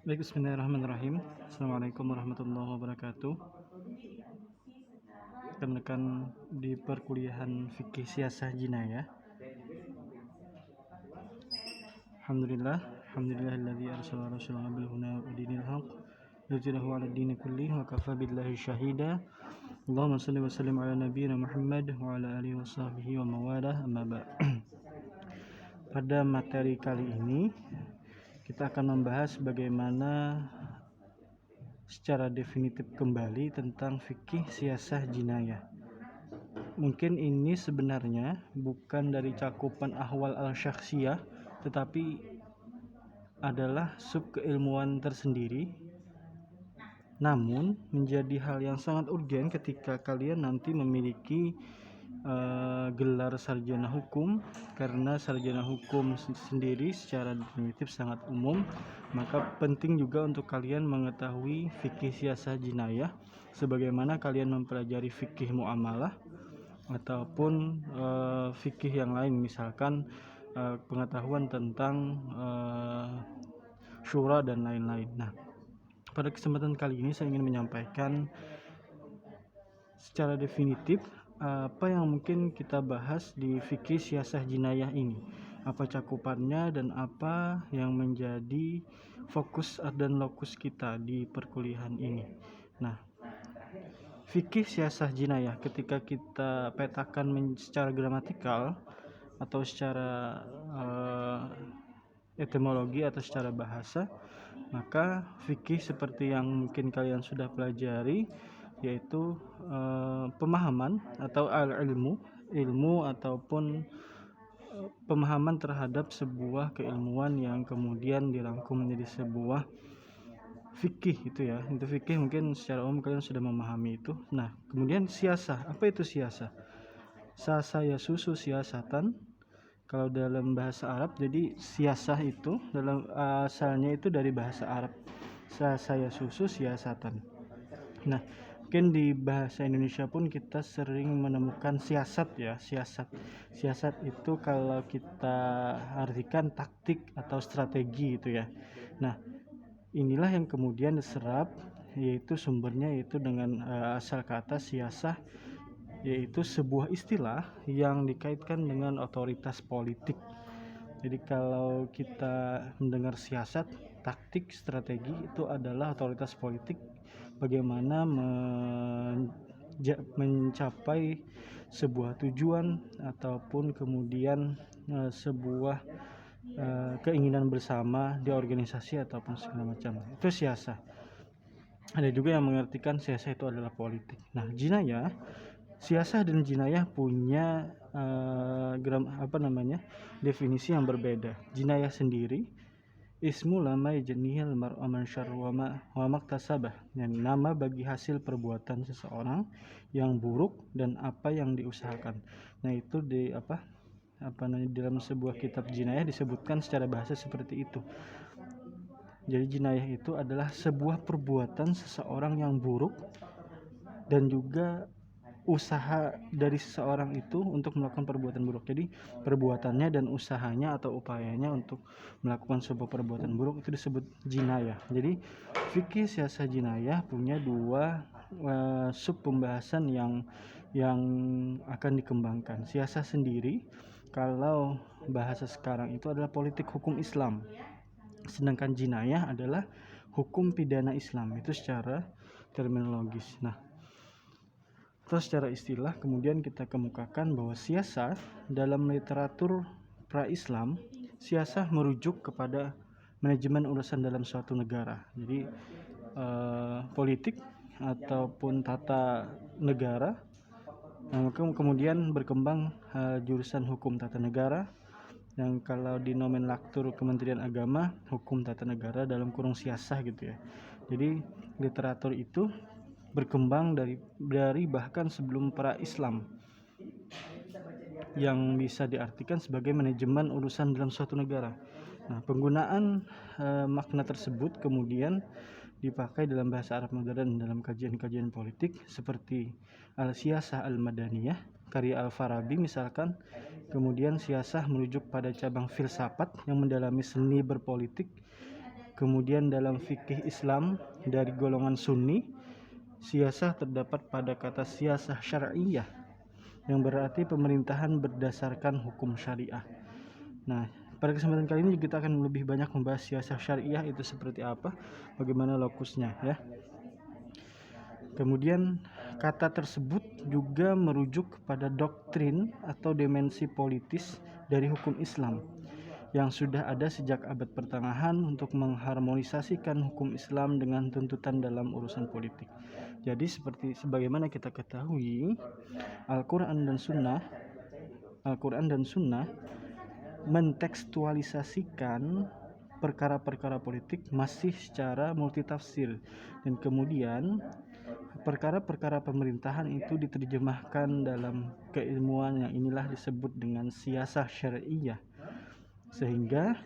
Baik, bismillahirrahmanirrahim. Assalamualaikum warahmatullahi wabarakatuh. Rekan-rekan di perkuliahan fikih siasah jinayah. Alhamdulillahilladzi arsala rasulahu bil huda wa dinil haqq liyudhhirahu 'ala ad-dini kullih wa kafa billahi syahida. Allahumma shalli wa sallim ala nabiyyina Muhammad wa ala alihi washabbihi wa mawalah, amma ba'd. Pada materi kali ini kita akan membahas bagaimana secara definitif kembali tentang fikih siasah jinayah. Mungkin ini sebenarnya bukan dari cakupan ahwal al-syakhsiyah, tetapi adalah sub keilmuan tersendiri. Namun menjadi hal yang sangat urgen ketika kalian nanti memiliki gelar sarjana hukum, karena sarjana hukum sendiri secara definitif sangat umum, maka penting juga untuk kalian mengetahui fikih siasah jinayah sebagaimana kalian mempelajari fikih muamalah ataupun fikih yang lain, misalkan pengetahuan tentang syura dan lain-lain. Nah, pada kesempatan kali ini saya ingin menyampaikan secara definitif apa yang mungkin kita bahas di fikih siasah jinayah ini, apa cakupannya dan apa yang menjadi fokus dan lokus kita di perkuliahan ini. Nah, fikih siasah jinayah ketika kita petakan secara gramatikal atau secara etimologi atau secara bahasa, maka fikih seperti yang mungkin kalian sudah pelajari, yaitu pemahaman atau ilmu ataupun pemahaman terhadap sebuah keilmuan yang kemudian dirangkum menjadi sebuah fikih, itu ya. Itu fikih mungkin secara umum kalian sudah memahami itu. Nah, kemudian siasah, apa itu siasah? Sasa ya susu siasatan. Kalau dalam bahasa Arab, jadi siasah itu dalam asalnya itu dari bahasa Arab. Sasa ya susu siasatan. Nah, mungkin di bahasa Indonesia pun kita sering menemukan siasat ya. Siasat itu kalau kita artikan taktik atau strategi gitu ya. Nah, inilah yang kemudian diserap, yaitu sumbernya yaitu dengan asal kata siasah, yaitu sebuah istilah yang dikaitkan dengan otoritas politik. Jadi kalau kita mendengar siasat, taktik, strategi, itu adalah otoritas politik, bagaimana mencapai sebuah tujuan ataupun kemudian sebuah keinginan bersama di organisasi ataupun segala macam. Itu siasah. Ada juga yang mengartikan siasah itu adalah politik. Nah, jinayah, siasah dan jinayah punya definisi yang berbeda. Jinayah sendiri ismu lama jenihil mar'aman syarwama wa maktasabah, yang nama bagi hasil perbuatan seseorang yang buruk dan apa yang diusahakan. Nah, itu dalam sebuah kitab jinayah disebutkan secara bahasa seperti itu. Jadi jinayah itu adalah sebuah perbuatan seseorang yang buruk dan juga usaha dari seseorang itu untuk melakukan perbuatan buruk. Jadi perbuatannya dan usahanya atau upayanya untuk melakukan sebuah perbuatan buruk itu disebut jinayah. Jadi fikih siasah jinayah punya dua sub pembahasan yang akan dikembangkan. Siasah sendiri kalau bahasa sekarang itu adalah politik hukum Islam, sedangkan jinayah adalah hukum pidana Islam, itu secara terminologis. Nah, terus secara istilah kemudian kita kemukakan bahwa siasah dalam literatur pra-Islam, siasah merujuk kepada manajemen urusan dalam suatu negara. Jadi politik ataupun tata negara, kemudian berkembang jurusan hukum tata negara, yang kalau di nomenklatur Kementerian Agama hukum tata negara dalam kurung siasah gitu ya. Jadi literatur itu berkembang dari bahkan sebelum para Islam, yang bisa diartikan sebagai manajemen urusan dalam suatu negara. Nah, penggunaan makna tersebut kemudian dipakai dalam bahasa Arab modern dalam kajian-kajian politik seperti al-siyasah al-madaniyah karya Al-Farabi misalkan. Kemudian siasah merujuk pada cabang filsafat yang mendalami seni berpolitik Kemudian dalam fikih Islam dari golongan Sunni, siyasah terdapat pada kata siyasah syar'iyah yang berarti pemerintahan berdasarkan hukum syariah. Nah, pada kesempatan kali ini kita akan lebih banyak membahas siyasah syariah itu seperti apa, bagaimana lokusnya ya. Kemudian kata tersebut juga merujuk kepada doktrin atau dimensi politis dari hukum Islam yang sudah ada sejak abad pertengahan untuk mengharmonisasikan hukum Islam dengan tuntutan dalam urusan politik. Jadi sebagaimana kita ketahui, Al-Quran dan Sunnah mentekstualisasikan perkara-perkara politik masih secara multitafsir, dan kemudian perkara-perkara pemerintahan itu diterjemahkan dalam keilmuan yang inilah disebut dengan siyasah syariah, sehingga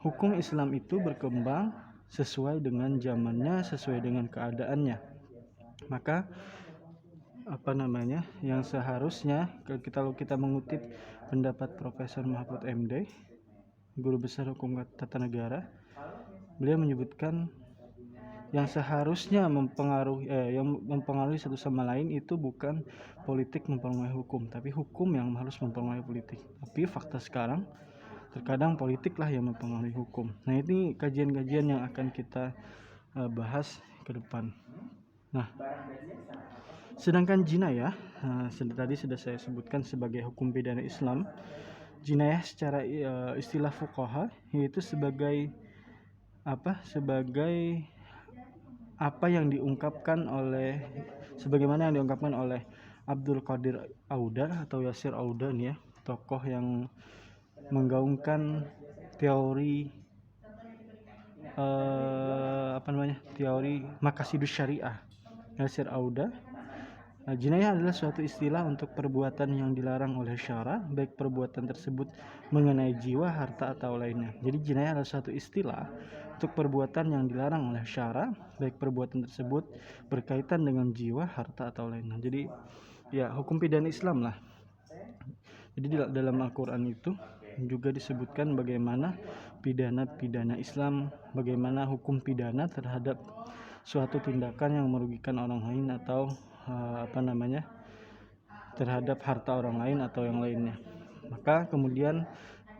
hukum Islam itu berkembang sesuai dengan zamannya, sesuai dengan keadaannya. Maka yang seharusnya kalau kita mengutip pendapat Profesor Mahfud MD, Guru Besar Hukum Tata Negara, beliau menyebutkan yang seharusnya mempengaruhi satu sama lain itu bukan politik mempengaruhi hukum, tapi hukum yang harus mempengaruhi politik. Tapi fakta sekarang terkadang politiklah yang mempengaruhi hukum. Nah, ini kajian-kajian yang akan kita bahas ke depan. Nah, sedangkan jinayah tadi sudah saya sebutkan sebagai hukum pidana Islam. Jinayah secara istilah fuqaha yaitu sebagai apa yang diungkapkan oleh sebagaimana yang diungkapkan oleh Abdul Qadir Auda atau Yasir Auda nih ya, tokoh yang menggaungkan teori teori Maqasidus Syariah, Yasir Auda. Jinayah adalah suatu istilah untuk perbuatan yang dilarang oleh syara, baik perbuatan tersebut mengenai jiwa, harta atau lainnya. Jadi jinayah adalah suatu istilah untuk perbuatan yang dilarang oleh syara, baik perbuatan tersebut berkaitan dengan jiwa, harta atau lainnya. Jadi ya hukum pidana Islam lah. Jadi dalam Al-Quran itu juga disebutkan bagaimana pidana Islam, bagaimana hukum pidana terhadap suatu tindakan yang merugikan orang lain atau terhadap harta orang lain atau yang lainnya. Maka kemudian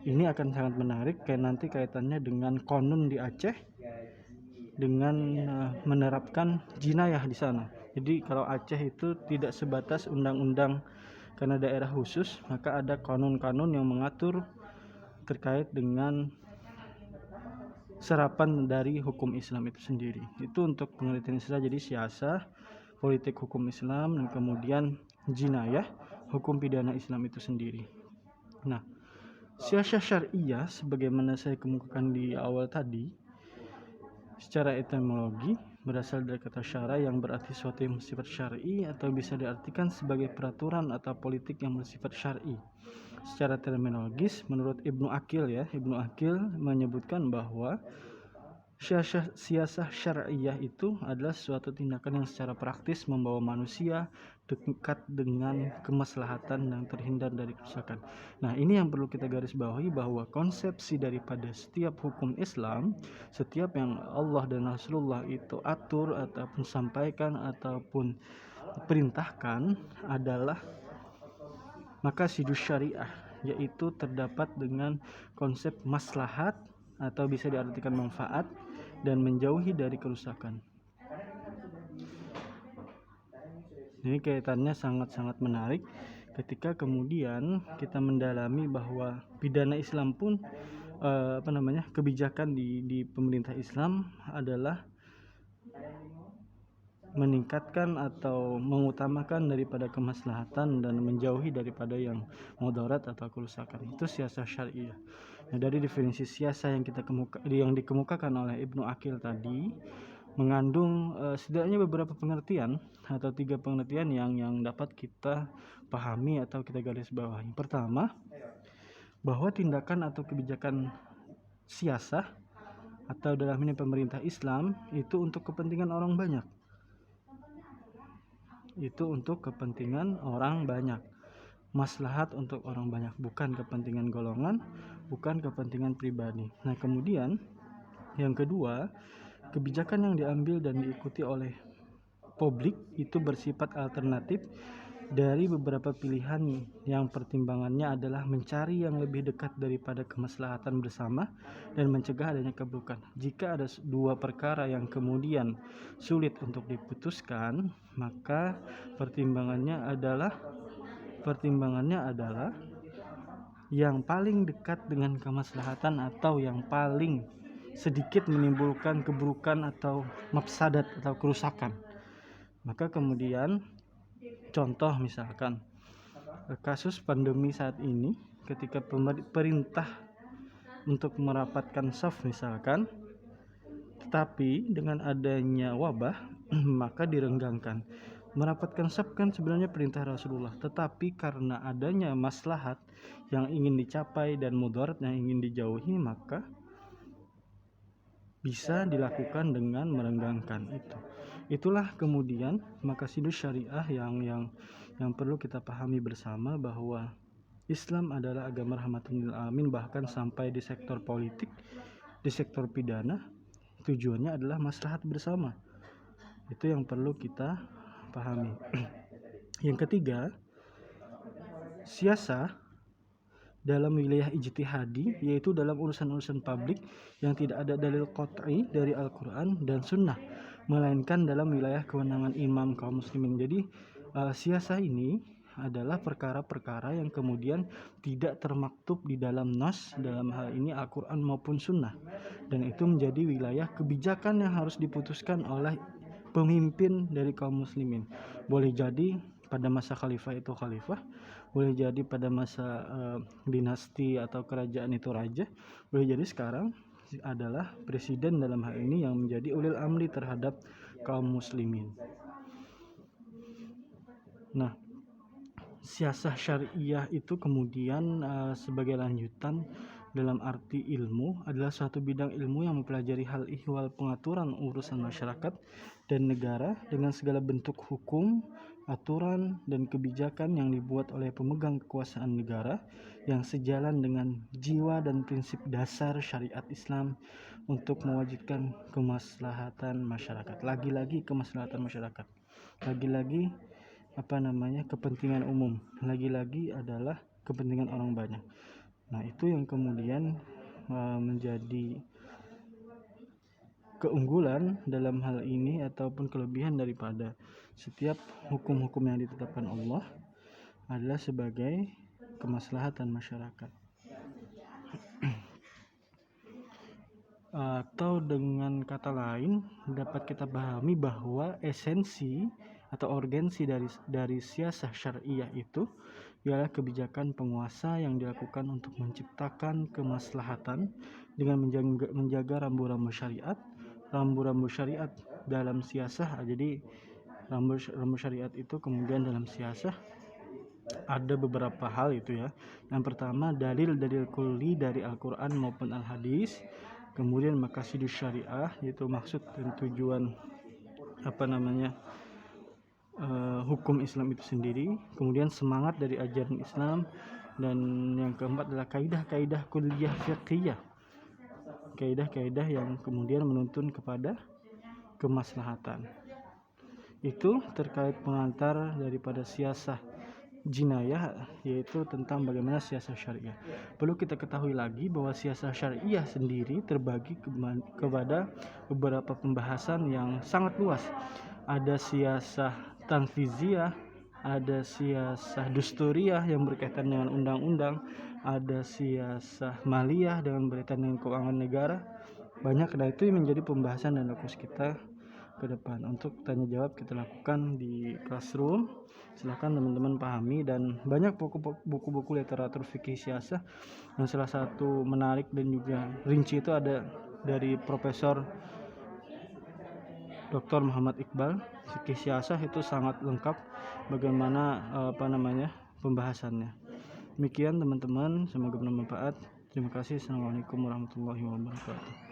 ini akan sangat menarik kayak nanti kaitannya dengan konun di Aceh dengan menerapkan jinayah di sana. Jadi kalau Aceh itu tidak sebatas undang-undang karena daerah khusus, maka ada kanun-kanun yang mengatur terkait dengan serapan dari hukum Islam itu sendiri. Itu untuk pengertian istilah. Jadi siyasah politik hukum Islam, dan kemudian jinayah hukum pidana Islam itu sendiri. Nah, siyasah syariah sebagaimana saya kemukakan di awal tadi, secara etimologi berasal dari kata syara yang berarti sesuatu yang bersifat syar'i atau bisa diartikan sebagai peraturan atau politik yang bersifat syar'i. Secara terminologis menurut Ibnu Aqil menyebutkan bahwa siyasah syariah itu adalah suatu tindakan yang secara praktis membawa manusia dekat dengan kemaslahatan dan terhindar dari kerusakan. Nah, ini yang perlu kita garis bawahi, bahwa konsepsi daripada setiap hukum Islam, setiap yang Allah dan Rasulullah itu atur ataupun sampaikan ataupun perintahkan adalah maqasidus syariah, yaitu terdapat dengan konsep maslahat atau bisa diartikan manfaat dan menjauhi dari kerusakan. Ini kaitannya sangat-sangat menarik ketika kemudian kita mendalami bahwa pidana Islam pun kebijakan di pemerintah Islam adalah meningkatkan atau mengutamakan daripada kemaslahatan dan menjauhi daripada yang mudarat atau kerusakan. Itu siyasah syariah. Nah, dari definisi siyasah yang dikemukakan oleh Ibnu Aqil tadi mengandung setidaknya beberapa pengertian atau 3 pengertian yang dapat kita pahami atau kita garis bawahi. Pertama, bahwa tindakan atau kebijakan siyasah atau dalam ini pemerintah Islam itu untuk kepentingan orang banyak. Itu untuk kepentingan orang banyak. Maslahat untuk orang banyak, bukan kepentingan golongan, bukan kepentingan pribadi. Nah, kemudian Yang kedua, kebijakan yang diambil dan diikuti oleh publik itu bersifat alternatif dari beberapa pilihan yang pertimbangannya adalah mencari yang lebih dekat daripada kemaslahatan bersama dan mencegah adanya keburukan. Jika ada dua perkara yang kemudian sulit untuk diputuskan, maka pertimbangannya adalah yang paling dekat dengan kemaslahatan atau yang paling sedikit menimbulkan keburukan atau mafsadat atau kerusakan. Maka kemudian contoh misalkan kasus pandemi saat ini, ketika perintah untuk merapatkan shaf misalkan, tetapi dengan adanya wabah maka direnggangkan. Merapatkan shaf kan sebenarnya perintah Rasulullah, tetapi karena adanya maslahat yang ingin dicapai dan mudarat yang ingin dijauhi, maka bisa dilakukan dengan merenggangkan itu. Itulah kemudian maqasidus syariah yang perlu kita pahami bersama, bahwa Islam adalah agama rahmatan lil alamin, bahkan sampai di sektor politik, di sektor pidana, tujuannya adalah maslahat bersama. Itu yang perlu kita pahami. Yang ketiga, siasah dalam wilayah ijtihadi, yaitu dalam urusan-urusan publik yang tidak ada dalil qat'i dari Al-Quran dan Sunnah, melainkan dalam wilayah kewenangan imam kaum muslimin. Jadi siasah ini adalah perkara-perkara yang kemudian tidak termaktub di dalam nas, dalam hal ini Al-Quran maupun Sunnah, dan itu menjadi wilayah kebijakan yang harus diputuskan oleh pemimpin dari kaum muslimin. Boleh jadi pada masa khalifah itu khalifah, boleh jadi pada masa dinasti atau kerajaan itu raja, boleh jadi sekarang adalah presiden dalam hal ini yang menjadi ulil amri terhadap kaum muslimin. Nah, siasah syariah itu kemudian sebagai lanjutan dalam arti ilmu adalah suatu bidang ilmu yang mempelajari hal ihwal pengaturan urusan masyarakat dan negara dengan segala bentuk hukum, aturan, dan kebijakan yang dibuat oleh pemegang kekuasaan negara yang sejalan dengan jiwa dan prinsip dasar syariat Islam untuk mewujudkan kemaslahatan masyarakat. Lagi-lagi kemaslahatan masyarakat. Lagi-lagi kepentingan umum. Lagi-lagi adalah kepentingan orang banyak. Nah, itu yang kemudian menjadi keunggulan dalam hal ini ataupun kelebihan daripada setiap hukum-hukum yang ditetapkan Allah adalah sebagai kemaslahatan masyarakat. Atau dengan kata lain dapat kita pahami bahwa esensi atau urgensi dari siasah syariah itu ialah kebijakan penguasa yang dilakukan untuk menciptakan kemaslahatan dengan menjaga rambu-rambu syariat. Rambu-rambu syariat dalam siasah, jadi rambu syariat itu kemudian dalam siasah ada beberapa hal itu ya. Yang pertama, dalil-dalil kulli dari Al-Quran maupun Al-Hadis. Kemudian maqasidus syariah, yaitu maksud dan tujuan hukum Islam itu sendiri. Kemudian semangat dari ajaran Islam. Dan yang keempat adalah kaidah-kaidah kulliyah fiqhiyah, kaidah-kaidah yang kemudian menuntun kepada kemaslahatan. Itu terkait pengantar daripada siasah jinayah, yaitu tentang bagaimana siasah syariah. Perlu kita ketahui lagi bahwa siasah syariah sendiri terbagi kepada beberapa pembahasan yang sangat luas. Ada siasah tanfiziyah, ada siasah dusturiyah yang berkaitan dengan undang-undang, ada siasah maliyah dengan berkaitan dengan keuangan negara. Banyak, dan itu menjadi pembahasan dan fokus kita ke depan. Untuk tanya jawab kita lakukan di classroom. Silakan teman-teman pahami, dan banyak buku-buku literatur fikih siasah. Dan salah satu menarik dan juga rinci itu ada dari Profesor Dr. Muhammad Iqbal. Fikih siasah itu sangat lengkap bagaimana pembahasannya. Demikian teman-teman, semoga bermanfaat. Terima kasih. Assalamualaikum warahmatullahi wabarakatuh.